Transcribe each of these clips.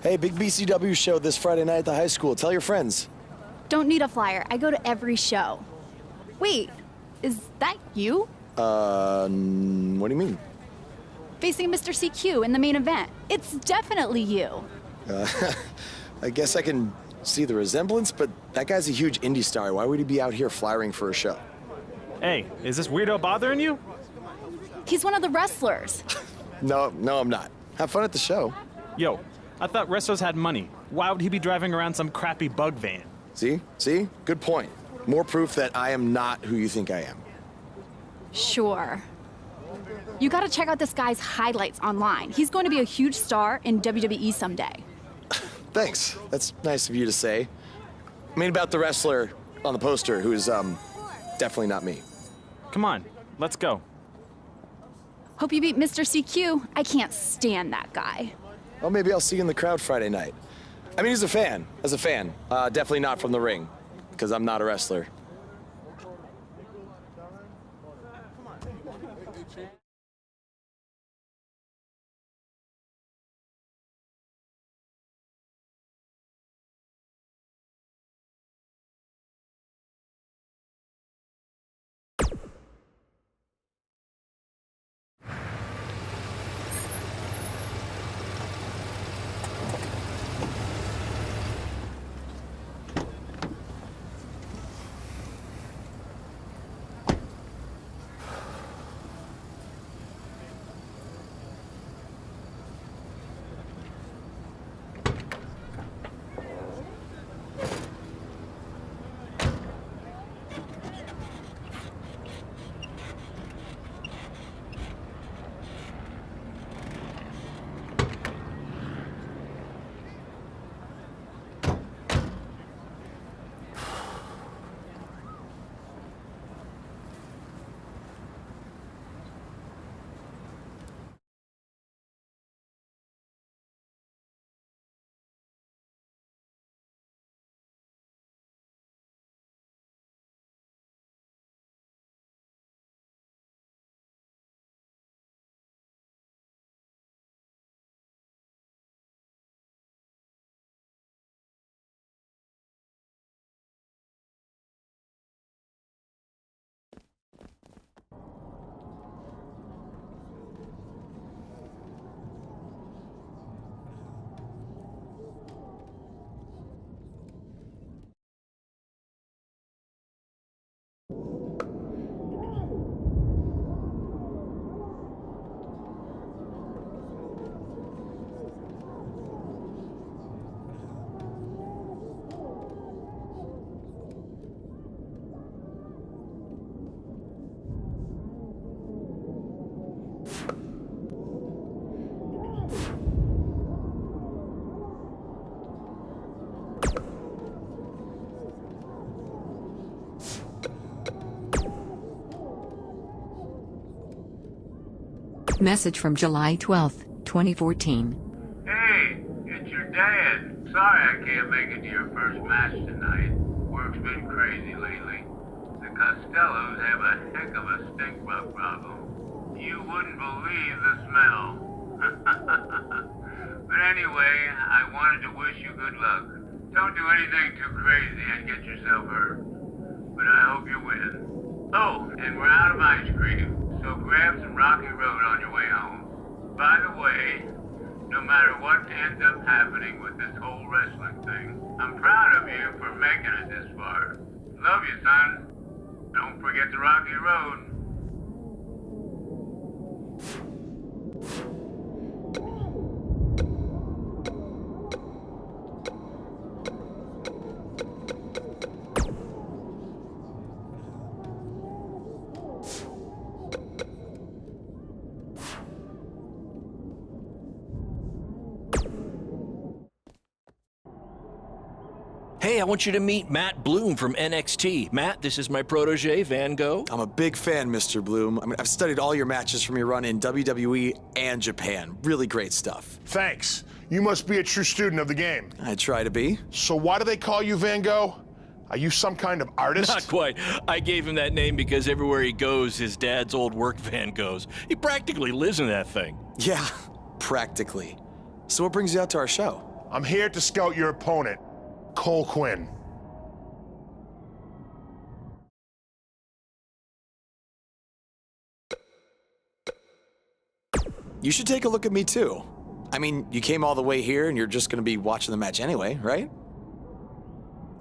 Hey, big BCW show this Friday night at the high school. Tell your friends. Don't need a flyer. I go to every show. Wait, is that you? What do you mean? Facing Mr. CQ in the main event. It's definitely you. I guess I can see the resemblance, but that guy's a huge indie star. Why would he be out here flyering for a show? Hey, is this weirdo bothering you? He's one of the wrestlers. No, I'm not. Have fun at the show. Yo, I thought wrestlers had money. Why would he be driving around some crappy bug van? See? Good point. More proof that I am not who you think I am. Sure. You gotta check out this guy's highlights online. He's going to be a huge star in WWE someday. Thanks. That's nice of you to say. I mean, about the wrestler on the poster who's, definitely not me. Come on, let's go. Hope you beat Mr. CQ. I can't stand that guy. Well, maybe I'll see you in the crowd Friday night. I mean, as a fan. Definitely not from the ring, because I'm not a wrestler. Message from July 12, 2014. Hey, it's your dad. Sorry I can't make it to your first match tonight. Work's been crazy lately. The Costellos have a heck of a stink bug problem. You wouldn't believe the smell. But anyway, I wanted to wish you good luck. Don't do anything too crazy and get yourself hurt. But I hope you win. Oh, and we're out of ice cream. So grab some Rocky Road on your way home. By the way, no matter what ends up happening with this whole wrestling thing, I'm proud of you for making it this far. Love you, son. Don't forget the Rocky Road. Hey, I want you to meet Matt Bloom from NXT. Matt, this is my protege, Van Gogh. I'm a big fan, Mr. Bloom. I mean, I've studied all your matches from your run in WWE and Japan. Really great stuff. Thanks. You must be a true student of the game. I try to be. So why do they call you Van Gogh? Are you some kind of artist? Not quite. I gave him that name because everywhere he goes, his dad's old work van goes. He practically lives in that thing. Yeah, practically. So what brings you out to our show? I'm here to scout your opponent, Cole Quinn. You should take a look at me too. I mean, you came all the way here and you're just gonna be watching the match anyway, right?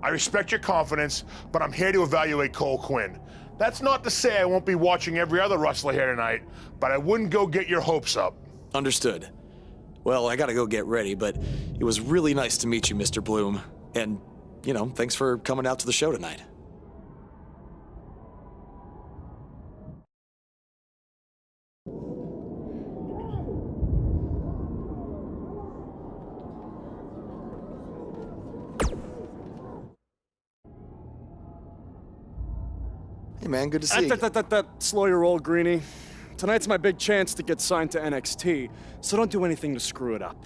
I respect your confidence, but I'm here to evaluate Cole Quinn. That's not to say I won't be watching every other wrestler here tonight, but I wouldn't go get your hopes up. Understood. Well, I gotta go get ready, but it was really nice to meet you, Mr. Bloom. And, you know, thanks for coming out to the show tonight. Hey man, good to see you. Slow your roll, Greenie. Tonight's my big chance to get signed to NXT, so don't do anything to screw it up.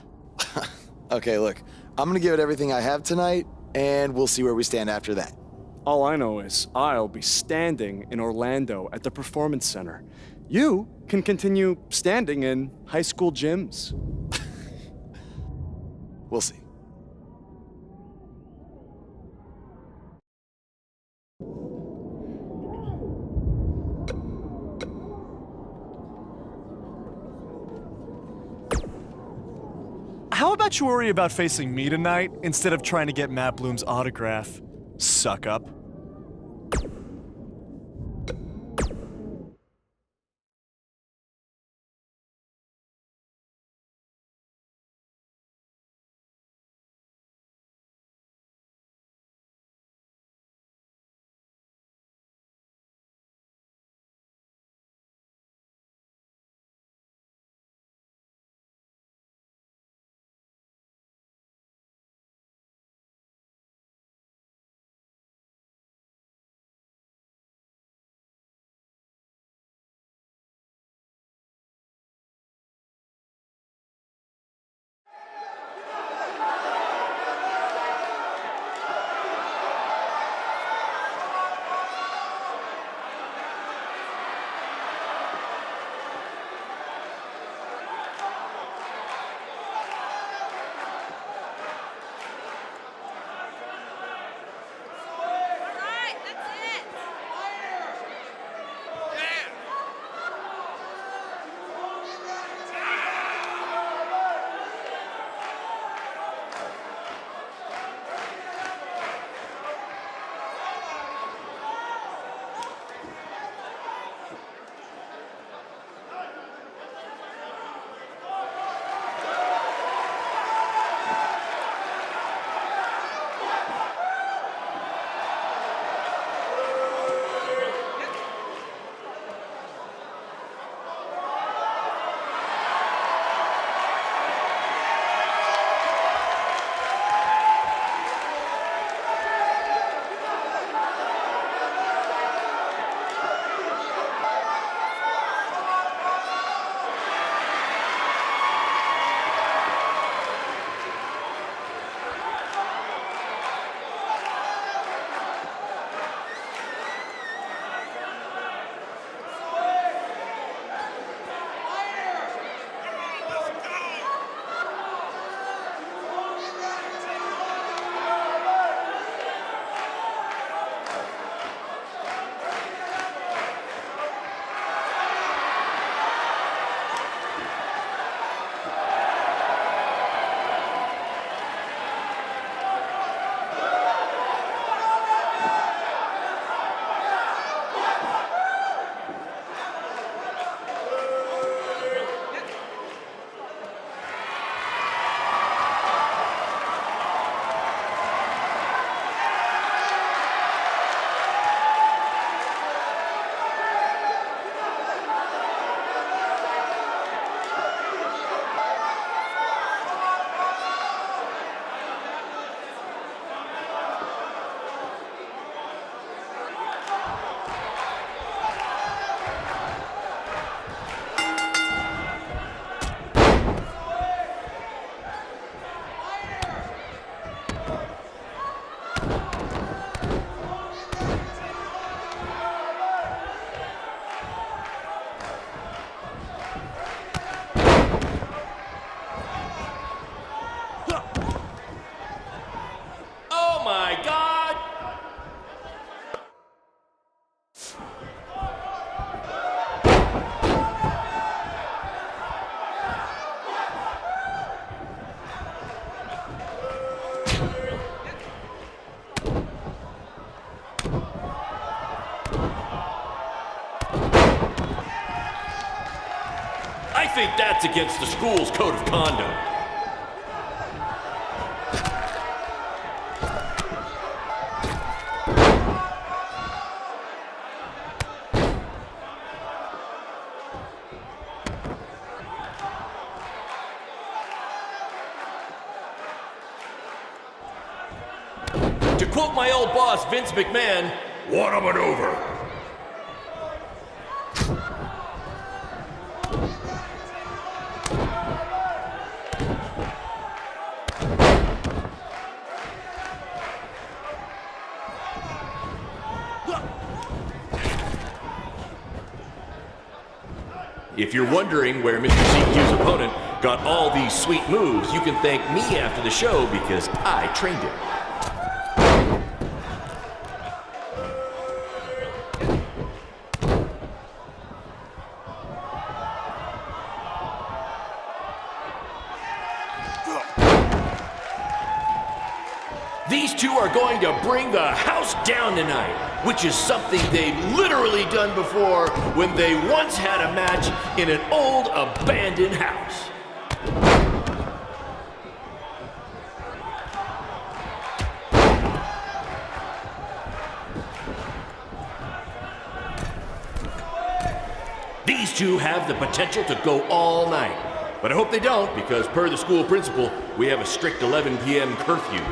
Okay, look, I'm gonna give it everything I have tonight, and we'll see where we stand after that. All I know is I'll be standing in Orlando at the Performance Center. You can continue standing in high school gyms. We'll see. How about you worry about facing me tonight instead of trying to get Matt Bloom's autograph? Suck up. think that's against the school's code of conduct. To quote my old boss, Vince McMahon, what a maneuver. If you're wondering where Mr. CQ's opponent got all these sweet moves, you can thank me after the show because I trained him. These two are going to bring the house down tonight, which is something they've literally done before when they once had a match in an old abandoned house. These two have the potential to go all night, but I hope they don't because per the school principal, we have a strict 11 p.m. curfew.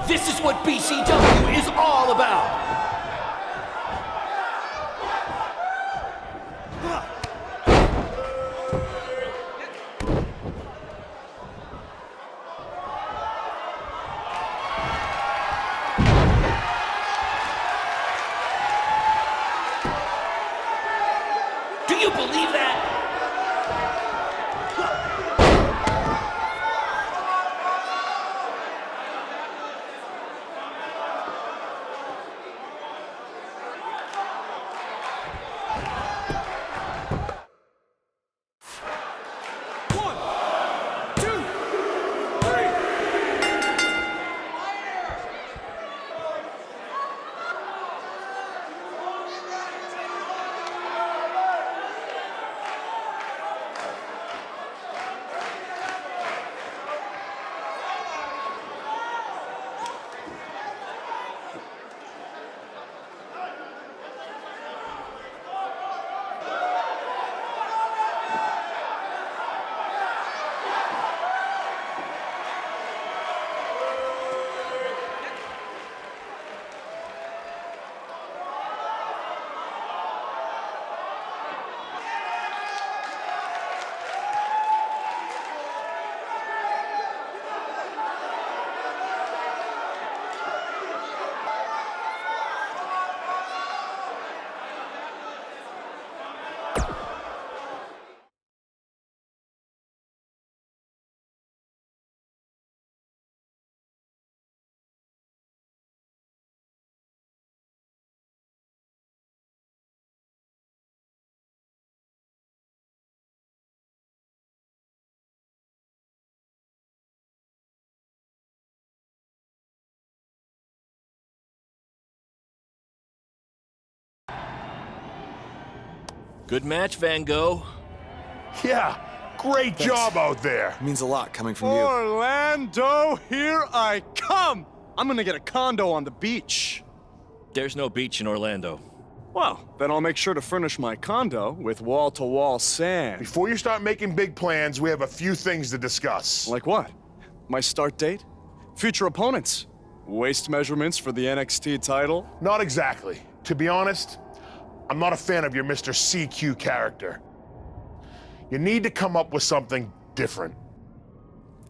This is what BCW is all about. Do you believe that? Good match, Van Gogh. Yeah, great job out there. It means a lot coming from you. Orlando, here I come! I'm gonna get a condo on the beach. There's no beach in Orlando. Well, then I'll make sure to furnish my condo with wall-to-wall sand. Before you start making big plans, we have a few things to discuss. Like what? My start date? Future opponents? Waist measurements for the NXT title? Not exactly. To be honest, I'm not a fan of your Mr. CQ character. You need to come up with something different.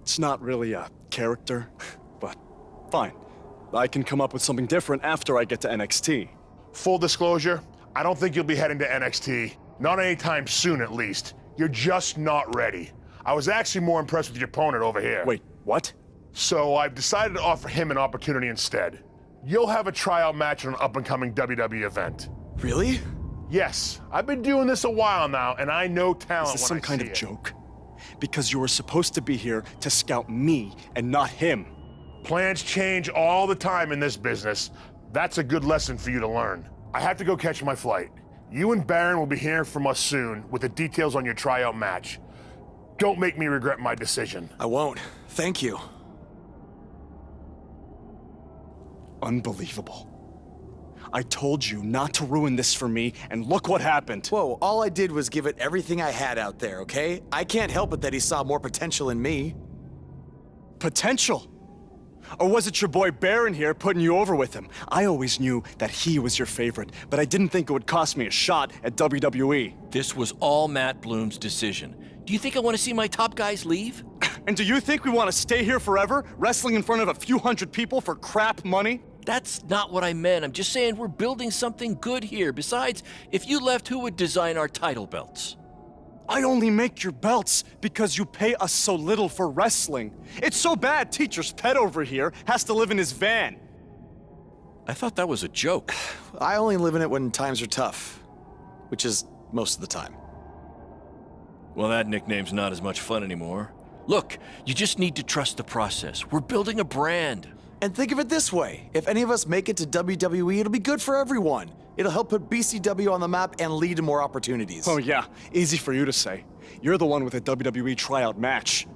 It's not really a character, but fine. I can come up with something different after I get to NXT. Full disclosure, I don't think you'll be heading to NXT. Not anytime soon, at least. You're just not ready. I was actually more impressed with your opponent over here. Wait, what? So I've decided to offer him an opportunity instead. You'll have a tryout match on an up-and-coming WWE event. Really? Yes, I've been doing this a while now, and I know talent Is this when some kind see of it. joke? because you were supposed to be here to scout me and not him. Plans change all the time in this business. That's a good lesson for you to learn. I have to go catch my flight. You and Baron will be hearing from us soon with the details on your tryout match. Don't make me regret my decision. I won't. Thank you. Unbelievable. I told you not to ruin this for me, and look what happened. Whoa, all I did was give it everything I had out there, okay? I can't help it that he saw more potential in me. Potential? Or was it your boy Baron here putting you over with him? I always knew that he was your favorite, but I didn't think it would cost me a shot at WWE. This was all Matt Bloom's decision. Do you think I want to see my top guys leave? And do you think we want to stay here forever, wrestling in front of a few hundred people for crap money? That's not what I meant. I'm just saying we're building something good here. Besides, if you left, who would design our title belts? I only make your belts because you pay us so little for wrestling. It's so bad Teacher's pet over here has to live in his van. I thought that was a joke. I only live in it when times are tough, which is most of the time. Well, that nickname's not as much fun anymore. Look, you just need to trust the process. We're building a brand. And think of it this way. If any of us make it to WWE, it'll be good for everyone. It'll help put BCW on the map and lead to more opportunities. Oh yeah, easy for you to say. You're the one with a WWE tryout match.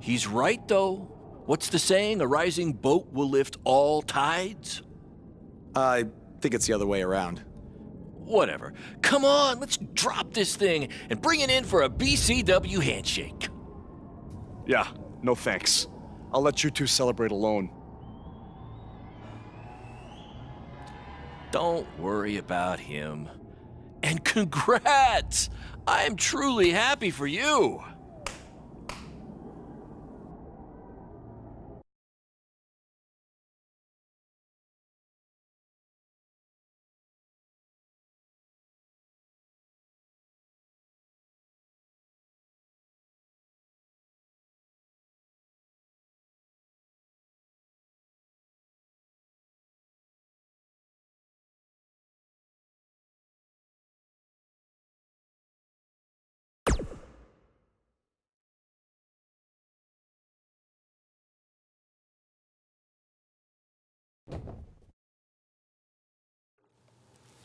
He's right, though. What's the saying? A rising boat will lift all tides? I think it's the other way around. Whatever. Come on, let's drop this thing and bring it in for a BCW handshake. Yeah, no thanks. I'll let you two celebrate alone. Don't worry about him. And congrats! I am truly happy for you.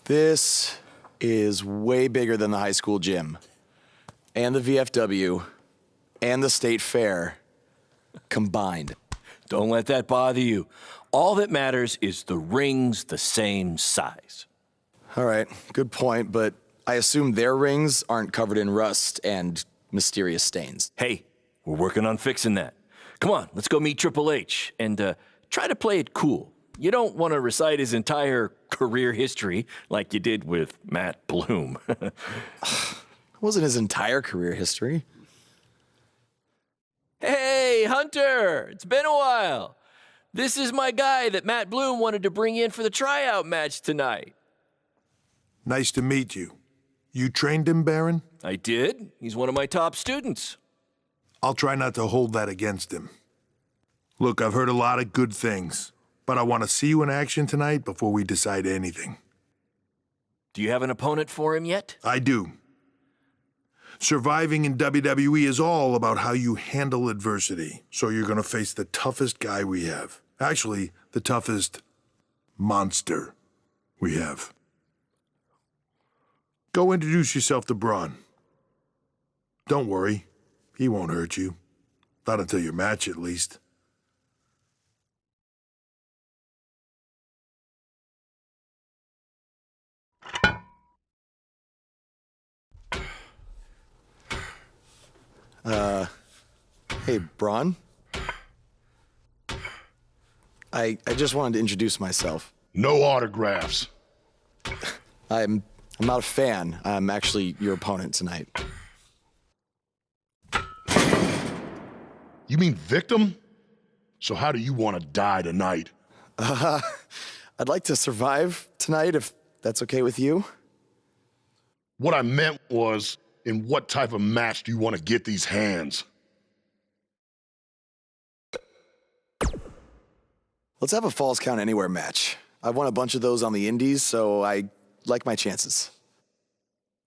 This is way bigger than the high school gym, and the VFW, and the state fair combined. Don't let that bother you. All that matters is the ring's the same size. All right, good point, but I assume their rings aren't covered in rust and mysterious stains. Hey, we're working on fixing that. Come on, let's go meet Triple H and try to play it cool. You don't want to recite his entire career history like you did with Matt Bloom. It wasn't his entire career history. Hey, Hunter! It's been a while. This is my guy that Matt Bloom wanted to bring in for the tryout match tonight. Nice to meet you. You trained him, Baron? I did. He's one of my top students. I'll try not to hold that against him. Look, I've heard a lot of good things, but I want to see you in action tonight before we decide anything. Do you have an opponent for him yet? I do. Surviving in WWE is all about how you handle adversity, so you're going to face the toughest guy we have. Actually, the toughest monster we have. Go introduce yourself to Braun. Don't worry, he won't hurt you. Not until your match, at least. Hey, Braun? I just wanted to introduce myself. No autographs. I'm not a fan. I'm actually your opponent tonight. You mean victim? So how do you want to die tonight? I'd like to survive tonight, if that's okay with you. What I meant was, in what type of match do you want to get these hands? Let's have a Falls Count Anywhere match. I've won a bunch of those on the indies, so I like my chances.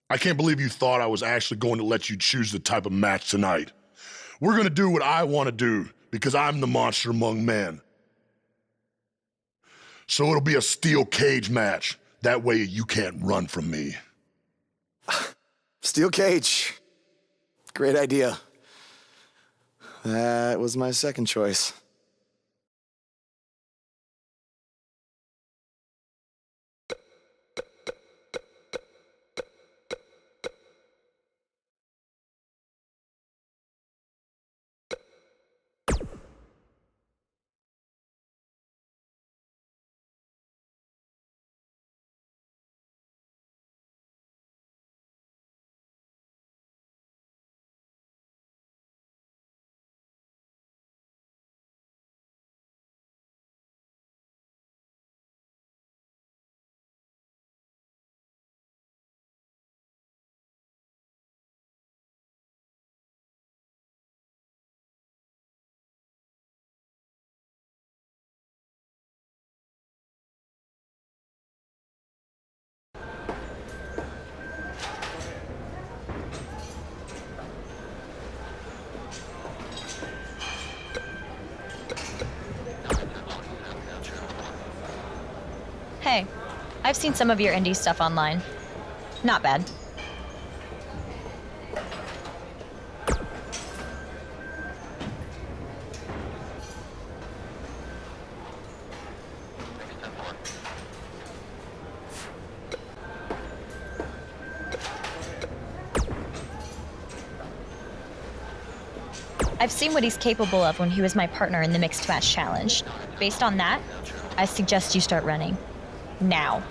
I can't believe you thought I was actually going to let you choose the type of match tonight. We're going to do what I want to do because I'm the monster among men. So it'll be a steel cage match. That way you can't run from me. Steel cage. Great idea. That was my second choice. Hey, I've seen some of your indie stuff online. Not bad. I've seen what he's capable of when he was my partner in the Mixed Match Challenge. Based on that, I suggest you start running. Now.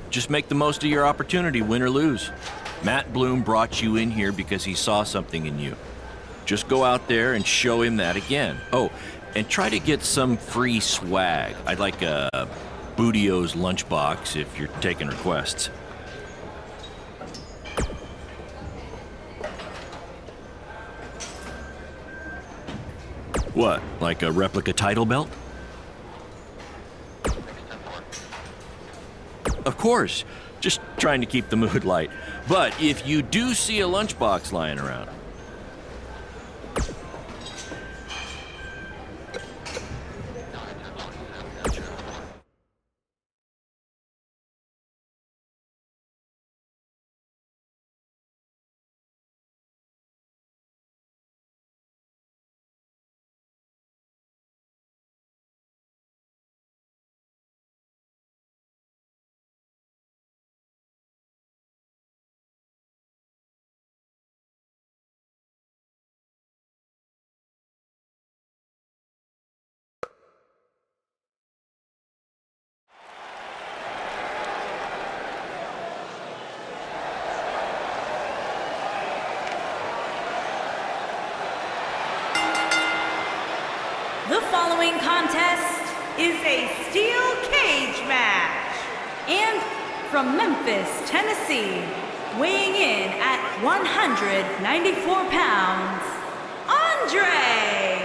Just make the most of your opportunity, win or lose. Matt Bloom brought you in here because he saw something in you. Just go out there and show him that again. Oh, and try to get some free swag. I'd like a Bootio's lunchbox if you're taking requests. What, like a replica title belt? Of course, just trying to keep the mood light. But if you do see a lunchbox lying around, The following contest is a steel cage match. And from Memphis, Tennessee, weighing in at 194 pounds, Andre.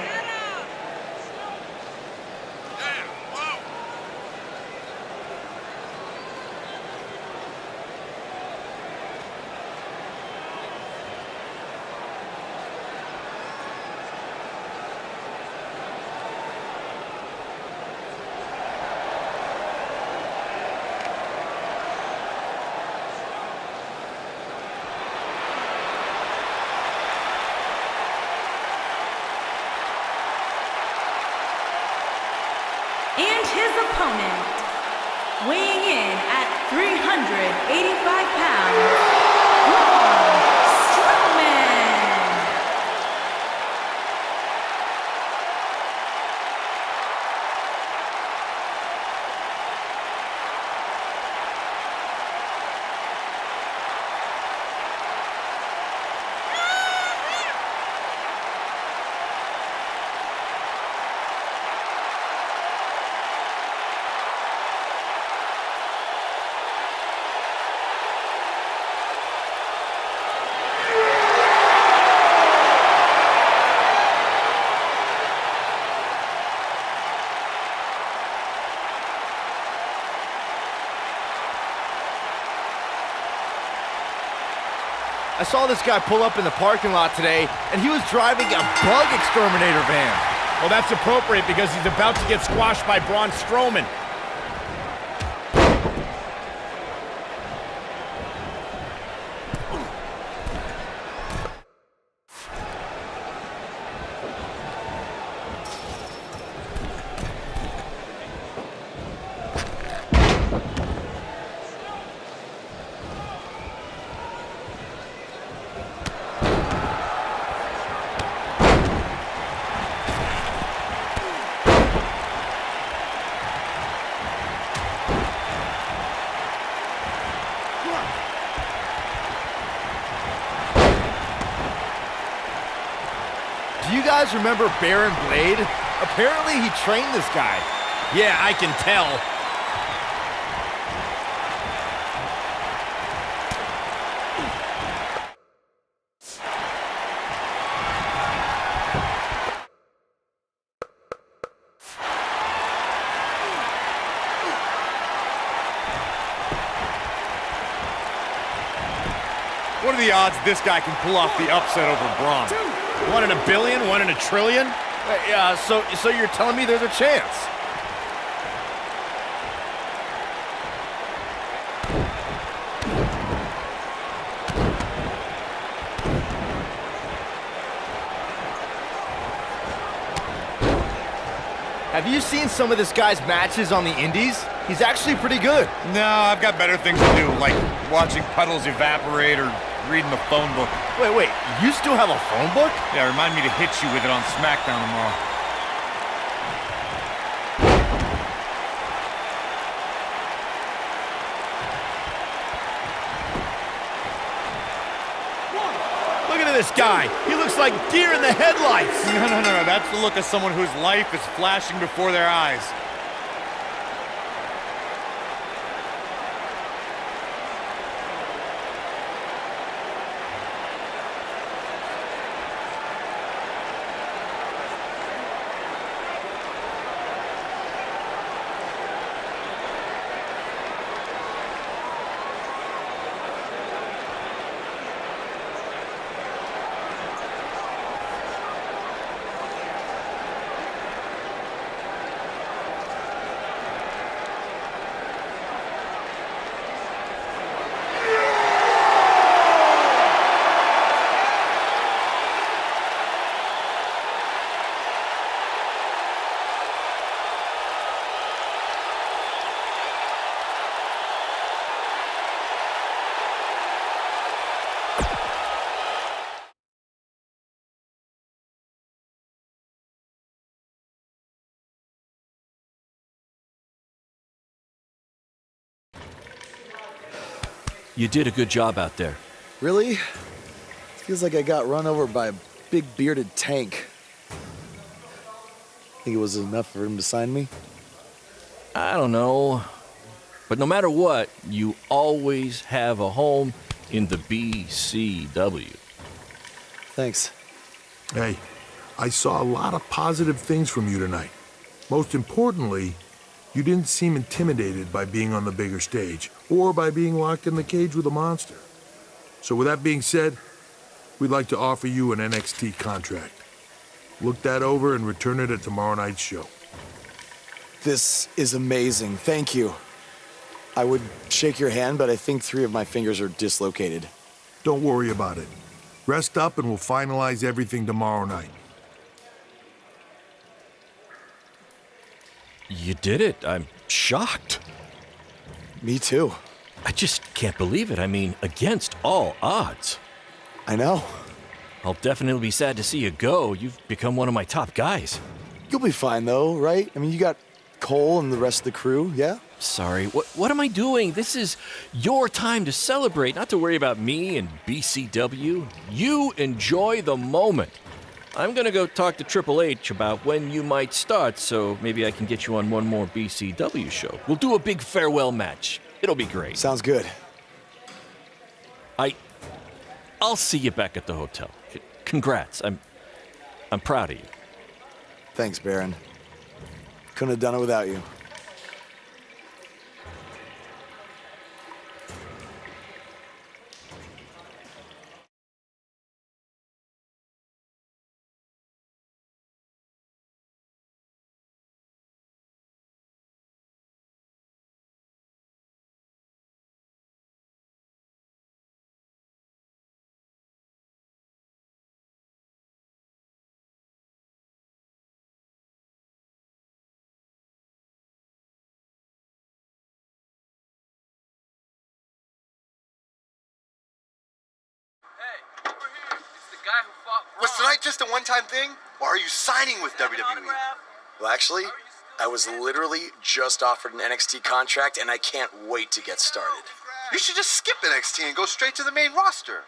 And his opponent, weighing in at 385 pounds, Braun Strowman. I saw this guy pull up in the parking lot today, and he was driving a bug exterminator van. Well, that's appropriate because he's about to get squashed by Braun Strowman. Do you guys remember Baron Blade? Apparently he trained this guy. Yeah, I can tell. What are the odds this guy can pull off the upset over Braun? 1 in a billion, 1 in a trillion? Yeah, so you're telling me there's a chance? Have you seen some of this guy's matches on the indies? He's actually pretty good. No, I've got better things to do, like watching puddles evaporate or reading the phone book. Wait, you still have a phone book? Yeah, remind me to hit you with it on SmackDown tomorrow. Look at this guy. He looks like deer in the headlights. No. That's the look of someone whose life is flashing before their eyes. You did a good job out there. Really? Feels like I got run over by a big bearded tank. Think it was enough for him to sign me? I don't know. But no matter what, you always have a home in the BCW. Thanks. Hey, I saw a lot of positive things from you tonight. Most importantly, you didn't seem intimidated by being on the bigger stage or by being locked in the cage with a monster. So with that being said, we'd like to offer you an NXT contract. Look that over and return it at tomorrow night's show. This is amazing. Thank you. I would shake your hand, but I think 3 of my fingers are dislocated. Don't worry about it. Rest up and we'll finalize everything tomorrow night. You did it. I'm shocked. Me too. I just can't believe it. I mean, against all odds. I know. I'll definitely be sad to see you go. You've become one of my top guys. You'll be fine though, right? I mean, you got Cole and the rest of the crew, yeah? Sorry, what am I doing? This is your time to celebrate, not to worry about me and BCW. You enjoy the moment. I'm gonna go talk to Triple H about when you might start, so maybe I can get you on one more BCW show. We'll do a big farewell match. It'll be great. Sounds good. I'll see you back at the hotel. Congrats. I'm proud of you. Thanks, Baron. Couldn't have done it without you. Was tonight just a one-time thing? Or are you signing with WWE? Well, actually, I was literally just offered an NXT contract, and I can't wait to get started. You should just skip NXT and go straight to the main roster.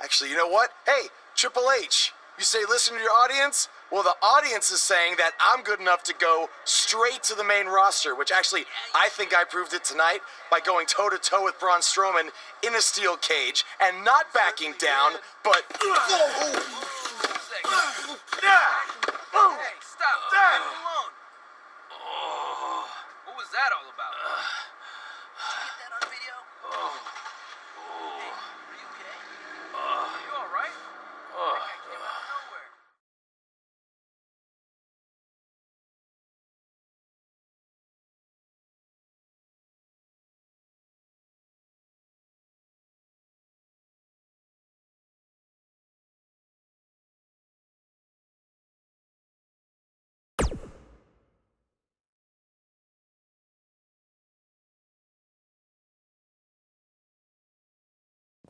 Actually, you know what? Hey, Triple H, you say listen to your audience? Well, the audience is saying that I'm good enough to go straight to the main roster, which actually, I think I proved it tonight by going toe-to-toe with Braun Strowman in a steel cage and not backing down, but... Hey, stop. Leave him alone. What was that all about? Did you get that on video? Hey, are you okay? Are you all right? That guy came out of nowhere.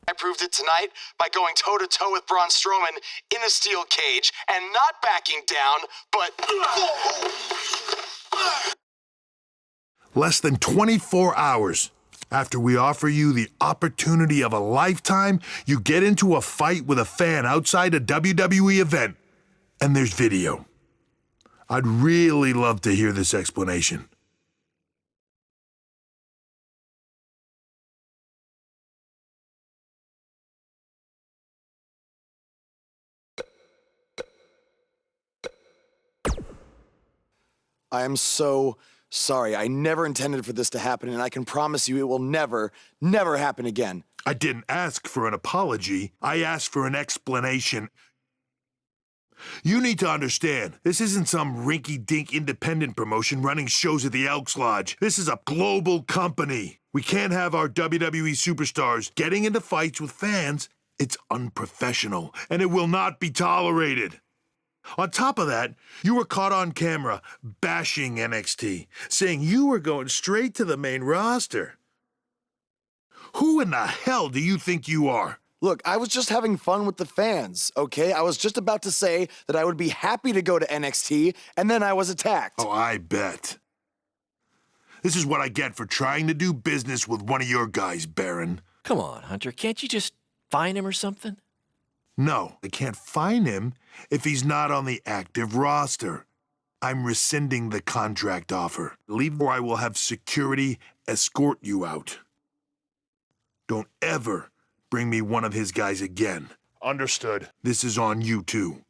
I proved it tonight by going toe-to-toe with Braun Strowman in a steel cage and not backing down, but... Less than 24 hours after we offer you the opportunity of a lifetime, you get into a fight with a fan outside a WWE event, and there's video. I'd really love to hear this explanation. I am so sorry. I never intended for this to happen, and I can promise you it will never, never happen again. I didn't ask for an apology. I asked for an explanation. You need to understand, this isn't some rinky-dink independent promotion running shows at the Elks Lodge. This is a global company. We can't have our WWE superstars getting into fights with fans. It's unprofessional, and it will not be tolerated. On top of that, you were caught on camera bashing NXT, saying you were going straight to the main roster. Who in the hell do you think you are? Look, I was just having fun with the fans, okay? I was just about to say that I would be happy to go to NXT, and then I was attacked. Oh, I bet. This is what I get for trying to do business with one of your guys, Baron. Come on, Hunter. Can't you just fine him or something? No, I can't fine him if he's not on the active roster. I'm rescinding the contract offer. Leave or I will have security escort you out. Don't ever bring me one of his guys again. Understood. This is on you, too.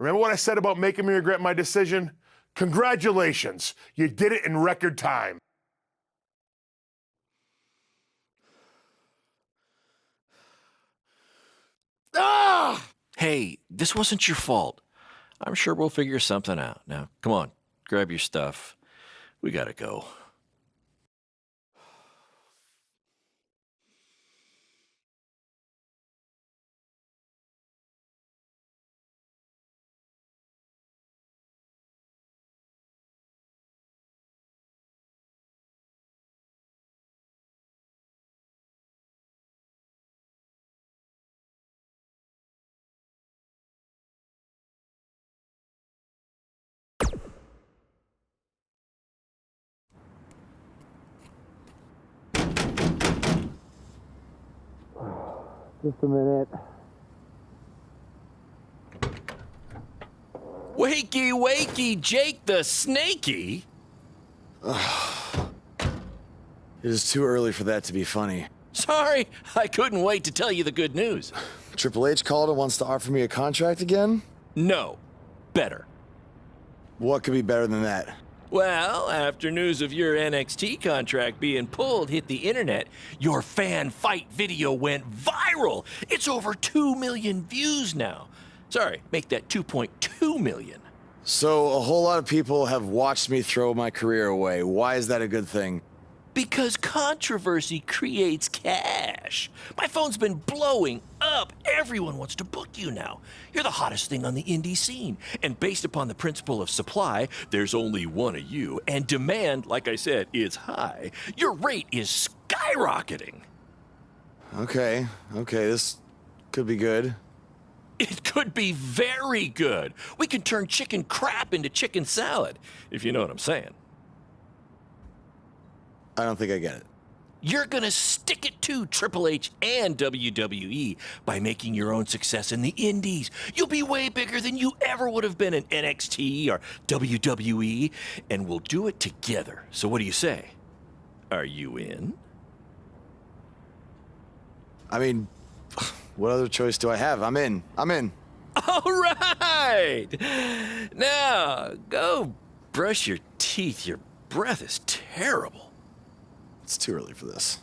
Remember what I said about making me regret my decision? Congratulations. You did it in record time. Ah! Hey, this wasn't your fault. I'm sure we'll figure something out. Now, come on, grab your stuff. We gotta go. Just a minute. Wakey, wakey, Jake the Snakey. It is too early for that to be funny. Sorry, I couldn't wait to tell you the good news. Triple H called and wants to offer me a contract again? No, better. What could be better than that? Well, after news of your NXT contract being pulled hit the internet, your fan fight video went viral. It's over 2 million views now. Sorry, make that 2.2 million. So a whole lot of people have watched me throw my career away. Why is that a good thing? Because controversy creates cash. My phone's been blowing up. Everyone wants to book you now. You're the hottest thing on the indie scene. And based upon the principle of supply, there's only one of you. And demand, like I said, is high. Your rate is skyrocketing. Okay, this could be good. It could be very good. We can turn chicken crap into chicken salad, if you know what I'm saying. I don't think I get it. You're gonna stick it to Triple H and WWE by making your own success in the indies. You'll be way bigger than you ever would have been in NXT or WWE, and we'll do it together. So what do you say? Are you in? I mean, what other choice do I have? I'm in. All right! Now, go brush your teeth. Your breath is terrible. It's too early for this.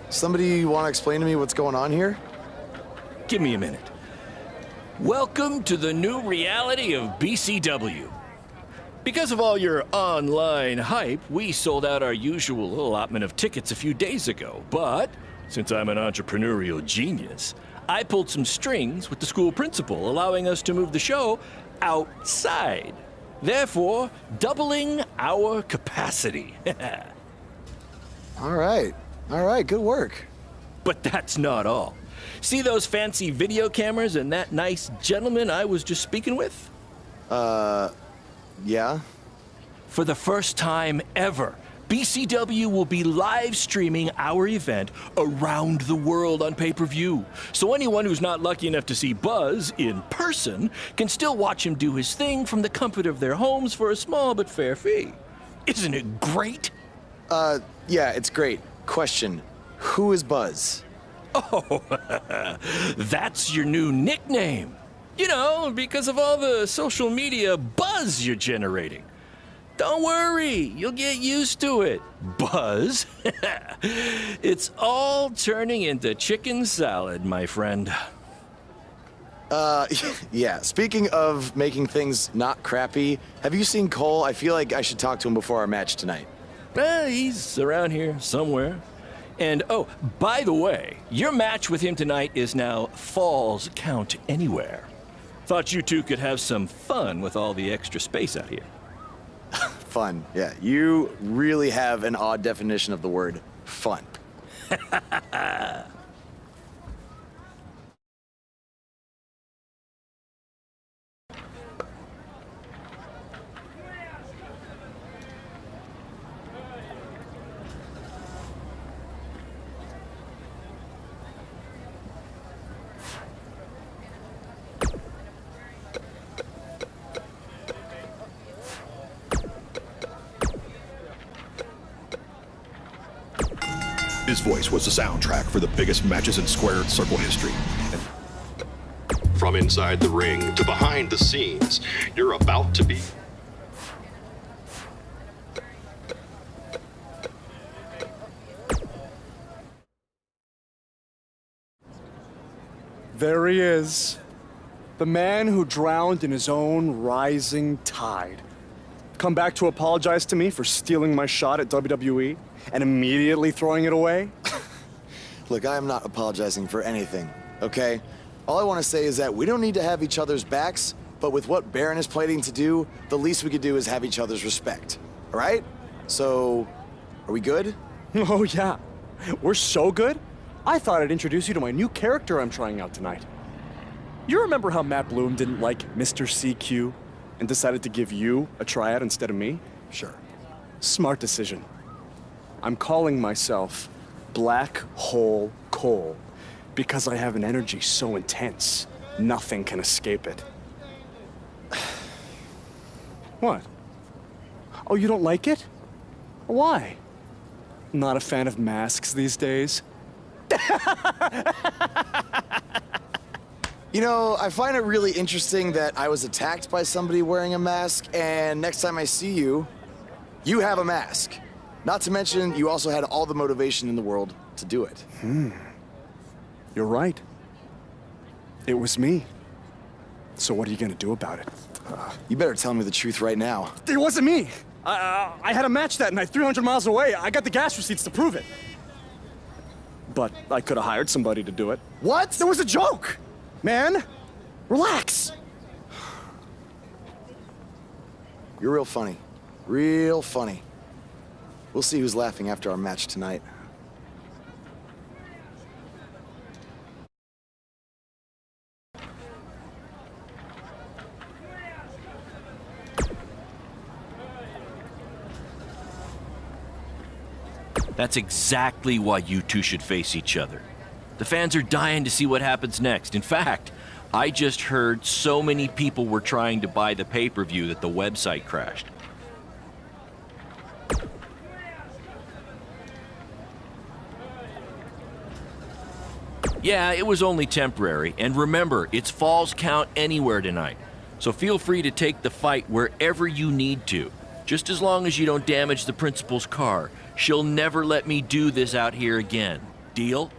Somebody want to explain to me what's going on here? Give me a minute. Welcome to the new reality of BCW. Because of all your online hype, we sold out our usual allotment of tickets a few days ago. But since I'm an entrepreneurial genius, I pulled some strings with the school principal, allowing us to move the show outside, therefore doubling our capacity. All right, good work. But that's not all. See those fancy video cameras and that nice gentleman I was just speaking with? Yeah? For the first time ever, BCW will be live streaming our event around the world on pay-per-view. So anyone who's not lucky enough to see Buzz in person can still watch him do his thing from the comfort of their homes for a small but fair fee. Isn't it great? Yeah, it's great. Question, who is Buzz? Oh, that's your new nickname. You know, because of all the social media buzz you're generating. Don't worry, you'll get used to it. Buzz? It's all turning into chicken salad, my friend. Yeah, speaking of making things not crappy, have you seen Cole? I feel like I should talk to him before our match tonight. He's around here somewhere. And oh, by the way, your match with him tonight is now Falls Count Anywhere. Thought you two could have some fun with all the extra space out here. Fun, yeah. You really have an odd definition of the word fun. His voice was the soundtrack for the biggest matches in squared circle history. From inside the ring to behind the scenes, you're about to be... There he is. The man who drowned in his own rising tide. Come back to apologize to me for stealing my shot at WWE and immediately throwing it away? Look, I am not apologizing for anything, okay? All I want to say is that we don't need to have each other's backs, but with what Baron is planning to do, the least we could do is have each other's respect, all right? So, are we good? Oh, yeah. We're so good? I thought I'd introduce you to my new character I'm trying out tonight. You remember how Matt Bloom didn't like Mr. CQ and decided to give you a tryout instead of me? Sure. Smart decision. I'm calling myself Black Hole Cole because I have an energy so intense, nothing can escape it. What? Oh, you don't like it? Why? Not a fan of masks these days? You know, I find it really interesting that I was attacked by somebody wearing a mask, and next time I see you, you have a mask. Not to mention, you also had all the motivation in the world to do it. You're right. It was me. So what are you gonna do about it? You better tell me the truth right now. It wasn't me! I had a match that night, 300 miles away. I got the gas receipts to prove it. But I could have hired somebody to do it. What? That was a joke! Man, relax. You're real funny. Real funny. We'll see who's laughing after our match tonight. That's exactly why you two should face each other. The fans are dying to see what happens next. In fact, I just heard so many people were trying to buy the pay-per-view that the website crashed. Yeah, it was only temporary, and remember, it's Falls Count Anywhere tonight. So feel free to take the fight wherever you need to, just as long as you don't damage the principal's car. She'll never let me do this out here again. Deal?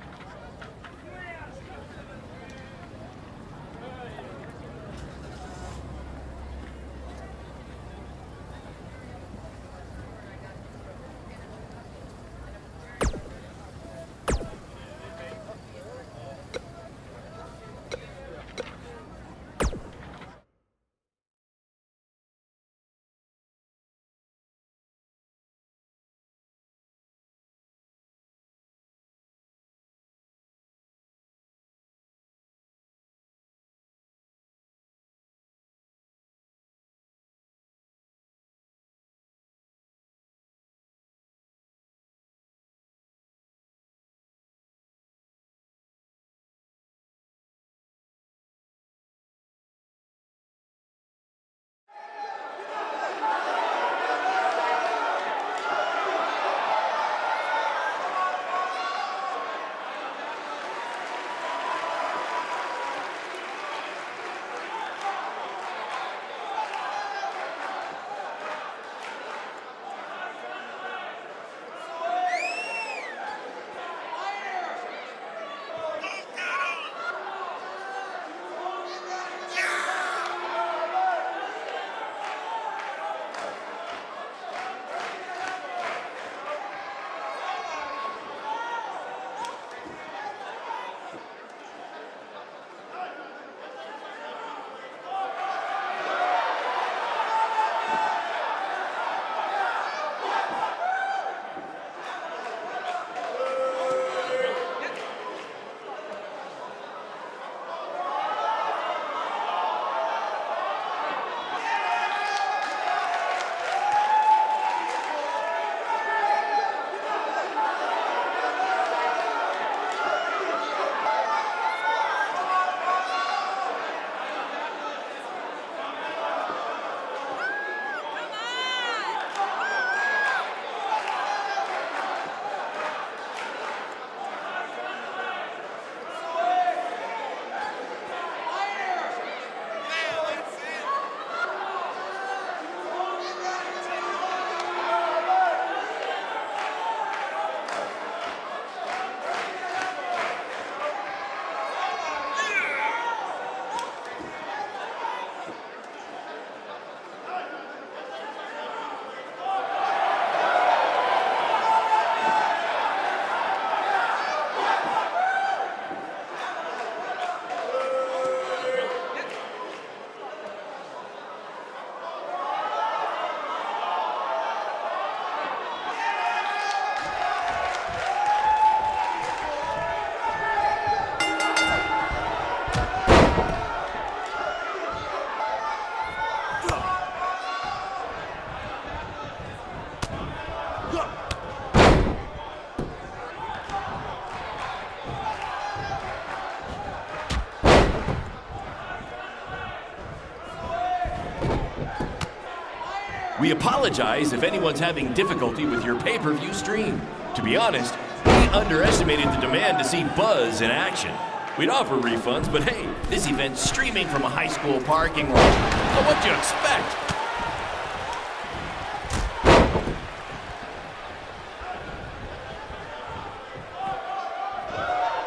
We apologize if anyone's having difficulty with your pay-per-view stream. To be honest, we underestimated the demand to see Buzz in action. We'd offer refunds, but hey, this event's streaming from a high school parking lot. So what'd you expect?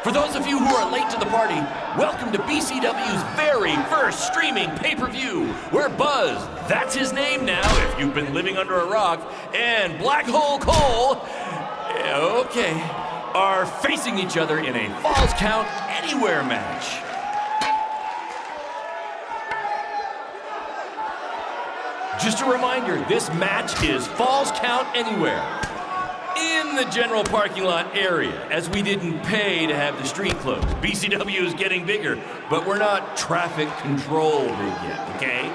For those of you who are late to the party, welcome to BCW's very first streaming pay-per-view, where Buzz, that's his name now if you've been living under a rock, and Black Hole Cole, okay, are facing each other in a Falls Count Anywhere match. Just a reminder, this match is Falls Count Anywhere in the general parking lot area, as we didn't pay to have the street closed. BCW is getting bigger, but we're not traffic control big yet, okay?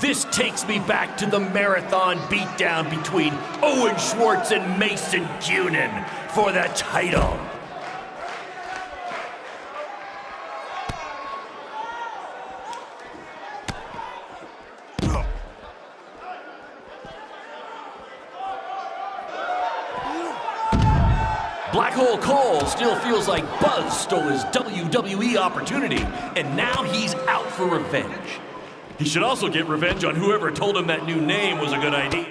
This takes me back to the marathon beatdown between Owen Schwartz and Mason Cunin for the title. Black Hole Cole still feels like Buzz stole his WWE opportunity, and now he's out for revenge. He should also get revenge on whoever told him that new name was a good idea.